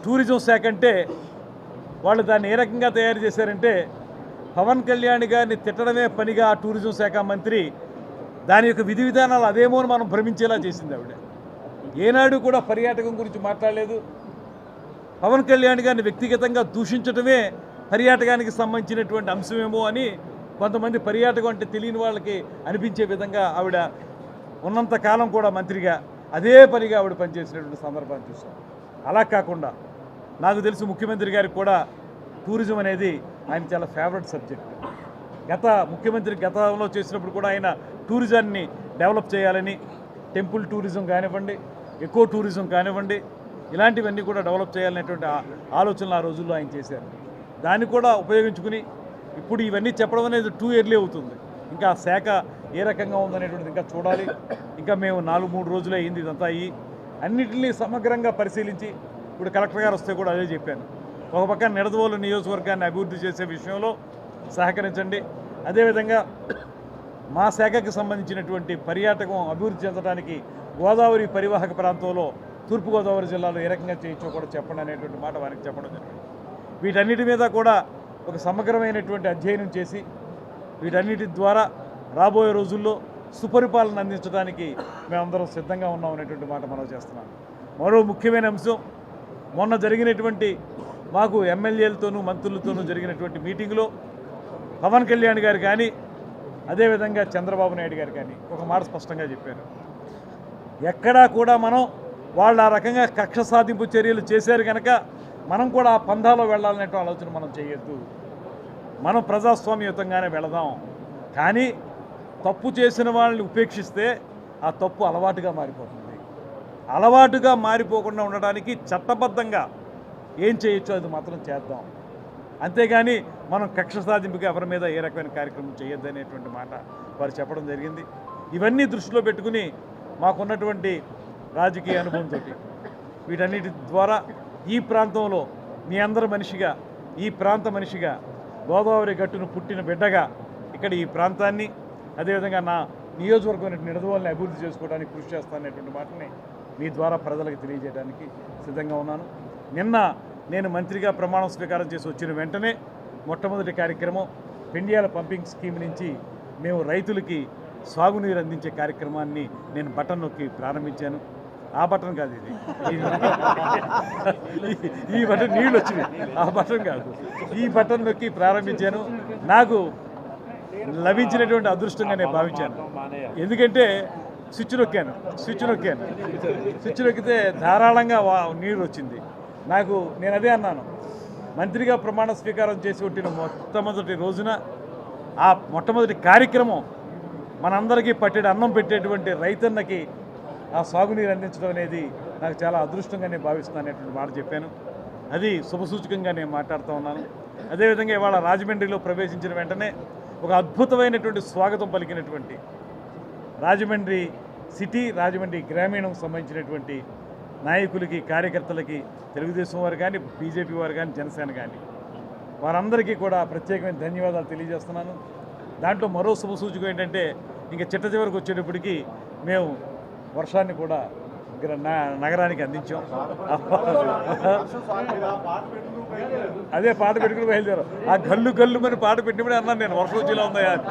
Tourism శాఖ అంటే వాళ్ళు దాన్ని ఏ రకంగా తయారు చేశారంటే పవన్ కళ్యాణ్ గారిని తిట్టడమే పనిగా ఆ టూరిజం శాఖ మంత్రి దాని యొక్క విధి విధానాలు అదేమో అని మనం భ్రమించేలా చేసింది ఆవిడ. ఏనాడు కూడా పర్యాటకం గురించి మాట్లాడలేదు. పవన్ కళ్యాణ్ గారిని వ్యక్తిగతంగా దూషించడమే పర్యాటకానికి సంబంధించినటువంటి అంశమేమో అని కొంతమంది పర్యాటకం అంటే తెలియని వాళ్ళకి అనిపించే విధంగా ఆవిడ ఉన్నంత కాలం కూడా మంత్రిగా అదే పనిగా ఆవిడ పనిచేసినటువంటి సందర్భాన్ని చూస్తాం. అలా కాకుండా నాకు తెలిసి ముఖ్యమంత్రి గారికి కూడా టూరిజం అనేది ఆయన చాలా ఫేవరెట్ సబ్జెక్ట్. ముఖ్యమంత్రి గతంలో చేసినప్పుడు కూడా ఆయన టూరిజాన్ని డెవలప్ చేయాలని, టెంపుల్ టూరిజం కానివ్వండి, ఎకో టూరిజం కానివ్వండి, ఇలాంటివన్నీ కూడా డెవలప్ చేయాలనేటువంటి ఆలోచనలు ఆ రోజుల్లో ఆయన చేశారు. దాన్ని కూడా ఉపయోగించుకుని ఇప్పుడు ఇవన్నీ చెప్పడం అనేది టూ ఇయర్లీ అవుతుంది. ఇంకా శాఖ ఏ రకంగా ఉందనేటువంటిది ఇంకా చూడాలి. ఇంకా మేము 4-3 రోజులే అయింది ఇదంతా అయ్యి అన్నింటినీ సమగ్రంగా పరిశీలించి ఇప్పుడు కలెక్టర్ గారు వస్తే కూడా అదే చెప్పాను. ఒక పక్క నిడదవోలు నియోజకవర్గాన్ని అభివృద్ధి చేసే విషయంలో సహకరించండి. అదేవిధంగా మా శాఖకి సంబంధించినటువంటి పర్యాటకం అభివృద్ధి చెందడానికి గోదావరి పరివాహక ప్రాంతంలో తూర్పుగోదావరి జిల్లాలో ఏ రకంగా చేయొచ్చో కూడా చెప్పండి అనేటువంటి మాట వారికి చెప్పడం జరిగింది. వీటన్నిటి మీద కూడా ఒక సమగ్రమైనటువంటి అధ్యయనం చేసి వీటన్నిటి ద్వారా రాబోయే రోజుల్లో సుపరిపాలన అందించడానికి మేమందరం సిద్ధంగా ఉన్నాం అనేటువంటి మాట మనం చేస్తున్నాం. మరో ముఖ్యమైన అంశం, మొన్న జరిగినటువంటి మాకు ఎమ్మెల్యేలతోనూ మంత్రులతోనూ జరిగినటువంటి మీటింగ్లో పవన్ కళ్యాణ్ గారు కానీ అదేవిధంగా చంద్రబాబు నాయుడు గారు కానీ ఒక మాట స్పష్టంగా చెప్పారు. ఎక్కడా కూడా మనం వాళ్ళు ఆ రకంగా కక్ష సాధింపు చర్యలు చేశారు కనుక మనం కూడా ఆ పందాలో వెళ్ళాలనే ఆలోచన మనం చేయొద్దు. మనం ప్రజాస్వామ్యయుతంగానే వెళదాం. కానీ తప్పు చేసిన వాళ్ళని ఉపేక్షిస్తే ఆ తప్పు అలవాటుగా మారిపోతుంది. అలవాటుగా మారిపోకుండా ఉండడానికి చట్టబద్ధంగా ఏం చేయొచ్చో అది మాత్రం చేద్దాం. అంతేగాని మనం కక్ష సాధింపుగా ఎవరి మీద ఏ రకమైన కార్యక్రమం చేయొద్దు అనేటువంటి మాట వారు చెప్పడం జరిగింది. ఇవన్నీ దృష్టిలో పెట్టుకుని మాకున్నటువంటి రాజకీయ అనుభవంతో వీటన్నిటి ద్వారా ఈ ప్రాంతంలో మీ అందరి మనిషిగా, ఈ ప్రాంత మనిషిగా, గోదావరి గట్టును పుట్టిన బిడ్డగా ఇక్కడ ఈ ప్రాంతాన్ని అదేవిధంగా నా నియోజకవర్గం నిడదవోలని అభివృద్ధి చేసుకోవడానికి కృషి చేస్తాననేటువంటి మాటని మీ ద్వారా ప్రజలకు తెలియజేయడానికి సిద్ధంగా ఉన్నాను. నిన్న నేను మంత్రిగా ప్రమాణ స్వీకారం చేసి వచ్చిన వెంటనే మొట్టమొదటి కార్యక్రమం పెండియాల పంపింగ్ స్కీమ్ నుంచి మేము రైతులకి సాగునీరు అందించే కార్యక్రమాన్ని నేను బటన్ నొక్కి ప్రారంభించాను. ఆ బటన్ కాదు ఇది, ఈ బటన్ నీళ్ళు వచ్చినాయి, ఆ బటన్ కాదు, ఈ బటన్ నొక్కి ప్రారంభించాను. నాకు లభించినటువంటి అదృష్టంగా నేను భావించాను. ఎందుకంటే స్విచ్ నొక్కితే ధారాళంగా నీరు వచ్చింది. నేను అదే అన్నాను, మంత్రిగా ప్రమాణ స్వీకారం చేసి కొట్టిన మొట్టమొదటి రోజున ఆ మొట్టమొదటి కార్యక్రమం మనందరికీ పట్టెడు అన్నం పెట్టేటువంటి రైతన్నకి ఆ సాగునీరు అందించడం అనేది నాకు చాలా అదృష్టంగా నేను భావిస్తున్నాను అనేటువంటి మాట చెప్పాను. అది శుభసూచకంగా నేను మాట్లాడుతూ ఉన్నాను. అదేవిధంగా ఇవాళ రాజమండ్రిలో ప్రవేశించిన వెంటనే ఒక అద్భుతమైనటువంటి స్వాగతం పలికినటువంటి రాజమండ్రి సిటీ, రాజమండ్రి గ్రామీణం సంబంధించినటువంటి నాయకులకి, కార్యకర్తలకి, తెలుగుదేశం వారు కానీ, బీజేపీ వారు కానీ, జనసేన కానీ వారందరికీ కూడా ప్రత్యేకమైన ధన్యవాదాలు తెలియజేస్తున్నాను. దాంట్లో మరో శుభసూచకం ఏంటంటే ఇంకా చిట్ట చివరికి వచ్చేటప్పటికి మేము వర్షాన్ని కూడా నగరానికి అందించాం. అదే పాట పెట్టుకుని బయలుదేరాం. ఆ గల్లు గల్లు మరి పాట పెట్టినప్పుడే అన్నాను నేను, వర్షం వచ్చేలా ఉందా అని.